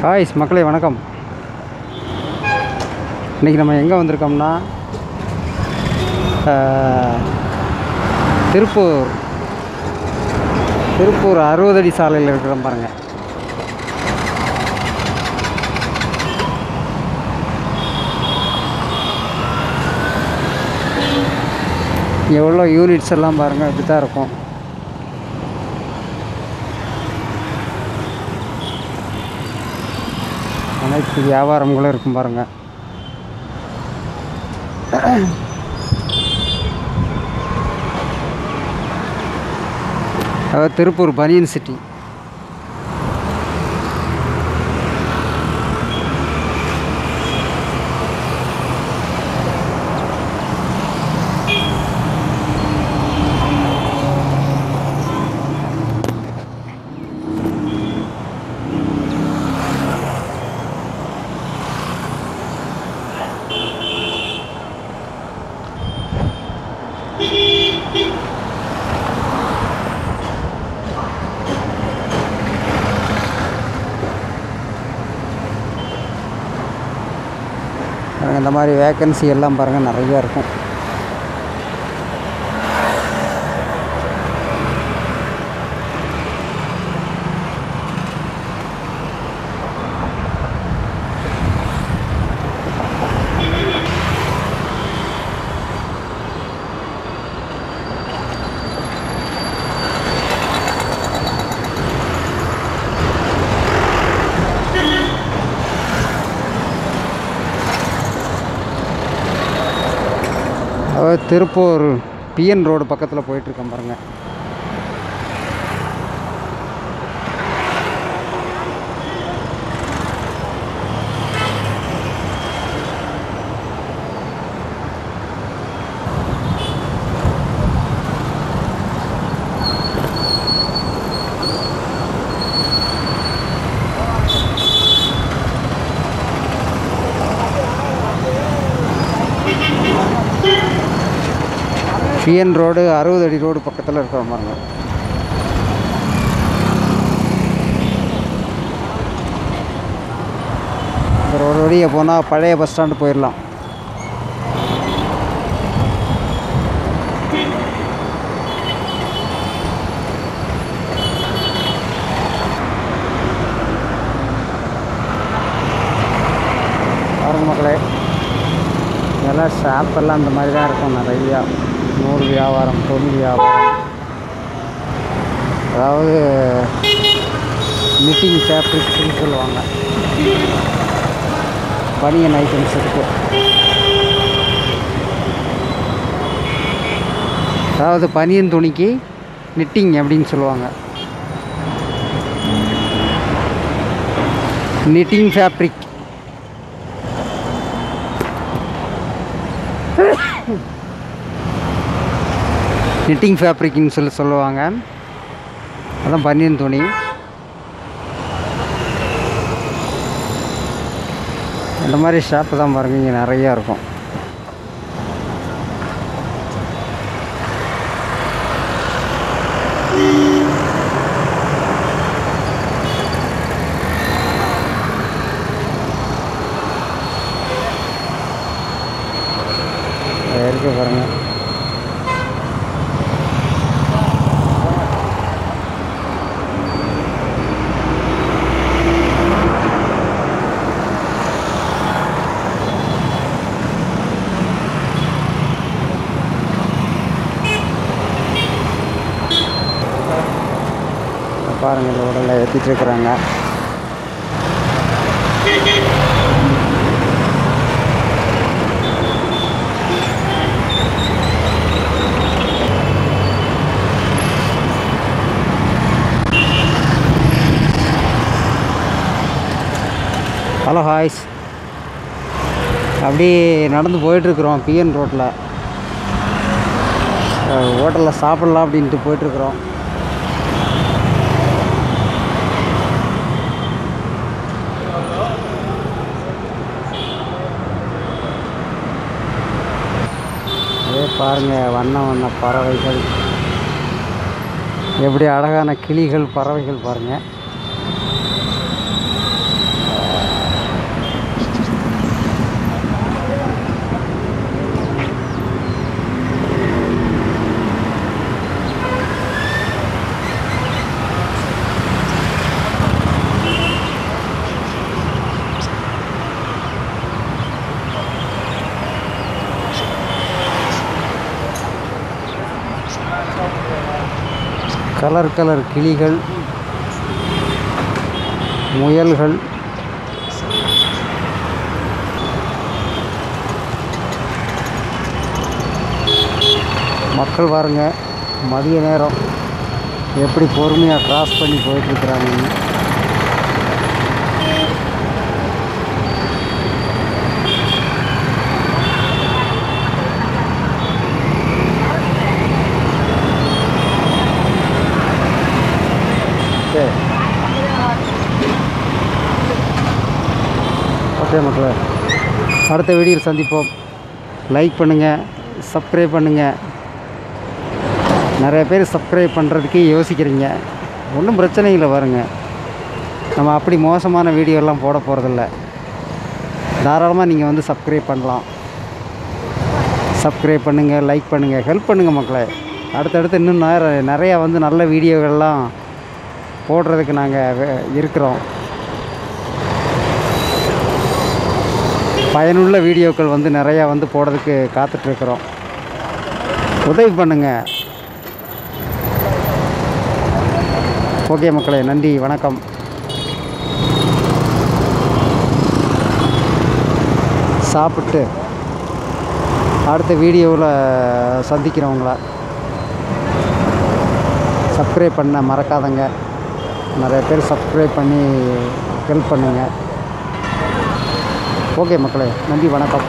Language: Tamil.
ஹாய்ஸ் மக்களே வணக்கம். இன்றைக்கி நம்ம எங்கே வந்திருக்கோம்னா திருப்பூர் 60 அடி சாலையில் இருக்கிறோம் பாருங்கள். எவ்வளோ யூனிட்ஸ் எல்லாம் பாருங்கள், இப்படி தான் இருக்கும். அனைத்து வியாபாரங்களும் இருக்கும் பாருங்கள். அதாவது திருப்பூர் பனியன் சிட்டி. இந்த மாதிரி வேக்கன்சி எல்லாம் பாருங்கள் நிறையா இருக்கும். திருப்பூர் பிஎன் ரோடு பக்கத்தில் போயிட்டுருக்கோம் பாருங்கள். பிஎன் ரோடு 60 அடி ரோடு பக்கத்தில் இருக்கிற பாருங்க. இந்த ரோடு வழியே போனால் பழைய பஸ் ஸ்டாண்டு போயிடலாம். பாருங்க மக்களே, இதெல்லாம் ஷாப்பெல்லாம் இந்த மாதிரி தான் இருக்கும் நிறையா. நூல் வியாபாரம், துணி வியாபாரம், அதாவது நிட்டிங் ஃபேப்ரிக்ஸ்னு சொல்லுவாங்க. பனியன் ஐட்டம்ஸ் இருக்குது. அதாவது பனியன் துணிக்கு நிட்டிங் அப்படின்னு சொல்லுவாங்க. Knitting fabric. நிட்டிங் ஃபேப்ரிக்னு சொல்லுவாங்க. அதான் பனியன் துணி. இந்த மாதிரி ஷாப்பு தான் பாருங்கள் இங்கே நிறையா இருக்கும். இருக்கு பாருங்கள். பாருங்கள், இந்த உடலில் ஏற்றிட்டு இருக்கிறாங்க. ஹலோ ஹாய்ஸ், அப்படி நடந்து போயிட்டுருக்குறோம் பிஎன் ரோட்டில். ஹோட்டலில் சாப்பிட்லாம் அப்படின்ட்டு போயிட்டுருக்குறோம். பாருங்கள், வண்ண வண்ண பறவைகள், எப்படி அழகான கிளிகள், பறவைகள் பாருங்கள். கலர் கலர் கிளிகள், முயல்கள், மக்கள் பாருங்க மதிய நேரம் எப்படி பொறுமையாக கிராஸ் பண்ணி போயிட்டுருக்குறாங்க. ஓகே மக்களே, அடுத்த வீடியோவில் சந்திப்போம். லைக் பண்ணுங்கள், சப்ஸ்கிரைப் பண்ணுங்கள். நிறைய பேர் சப்ஸ்கிரைப் பண்ணுறதுக்கே யோசிக்கிறீங்க. ஒன்றும் பிரச்சனை இல்லை பாருங்க, நம்ம அப்படி மோசமான வீடியோலாம் போட போகிறதில்ல. தாராளமாக நீங்கள் வந்து சப்ஸ்கிரைப் பண்ணலாம். சப்ஸ்கிரைப் பண்ணுங்கள், லைக் பண்ணுங்கள், ஹெல்ப் பண்ணுங்கள் மக்களே. அடுத்தடுத்து இன்னும் நிறையா வந்து நல்ல வீடியோகள்லாம் போடுறதுக்கு நாங்கள் இருக்கிறோம். பயனுள்ள வீடியோக்கள் வந்து நிறையா வந்து போடுறதுக்கு காத்துட்ருக்குறோம். உதவி பண்ணுங்கள். ஓகே மக்களே, நன்றி, வணக்கம். சாப்பிட்டு அடுத்த வீடியோவில் சந்திக்கிறவங்கள சப்ஸ்கிரைப் பண்ண மறக்காதங்க. நிறைய பேர் சப்ஸ்கிரைப் பண்ணி ஹெல்ப் பண்ணுங்கள். ஓகே மக்களே, நன்றி, வணக்கம்.